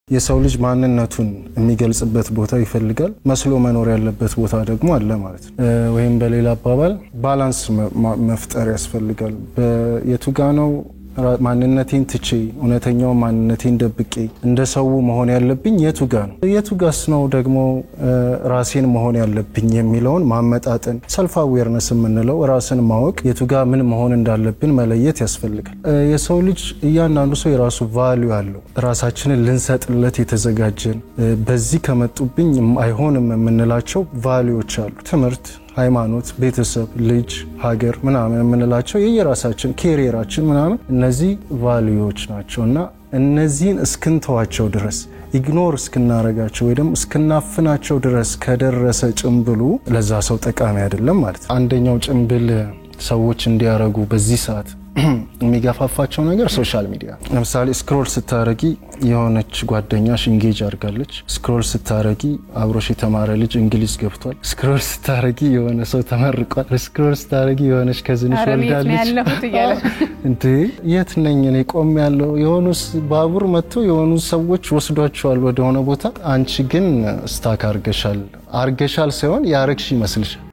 የሰው ልጅ ማንነቱን የሚገልጽበት ቦታ ይፈልጋል መስሎ መኖር ያለበት ቦታ ደግሞ አለ ማለት ነው ወይም በሌላ አባባል ባላንስ መፍጠር ያስፈልጋል በየቱጋ ነው ማንነቴን ትቼ እውነተኛው ማንነቴን ደብቄ እንደሰው መሆን ያለብኝ የቱጋስ ነው ደግሞ ራሴን መሆን ያለብኝ የሚለውን ማመጣጠን ሰልፍ አዌርነስ የምንለው ራስን ማወቅ የቱጋ ምን መሆን እንዳለብን መለየት ያስፈልጋል የሰው ልጅ እያንዳንዱ ሰው የራሱ ቫልዩ አለው ራሳችንን ልንሰጥለት የተዘጋጀን በዚህ ከመጡብኝ አይሆንም የምንላቸው ቫልዩዎች አሉ ትምህርት ሃይማኖት ቤተሰብ ልጅ ሀገር ምናምን የምንላቸው የየራሳችን ኬሪየራችን ምናምን እነዚህ ቫልዩዎች ናቸውና እነዚህን እስክንተዋቸው ድረስ ኢግኖር እስክናረጋቸው ወይ ደግሞ እስክናፍናቸው ድረስ ከደረሰ ጭምብሉ ለዛ ሰው ጠቃሚ አይደለም ማለት አንደኛው ጭምብል ሰዎች እንዲያረጉ በዚህ ሰዓት የሚጋፋፋቸው ነገር ሶሻል ሚዲያ ለምሳሌ ስክሮል ስታረጊ የሆነች ጓደኛሽ ኢንጌጅ አድርጋለች ስክሮል ስታረጊ አብሮሽ የተማረ ልጅ እንግሊዝ ገብቷል ስክሮል ስታረጊ የሆነ ሰው ተመርቋል ስክሮል ስታረጊ የሆነች ከዝንሽ ወልዳለች እንዴ የት ነኝ እኔ ቆም ያለው የሆኑስ ባቡር መጥቶ የሆኑ ሰዎች ወስዷቸዋል ወደ ሆነ ቦታ አንቺ ግን ስታክ አርገሻል ሳይሆን ያረግሽ ይመስልሽ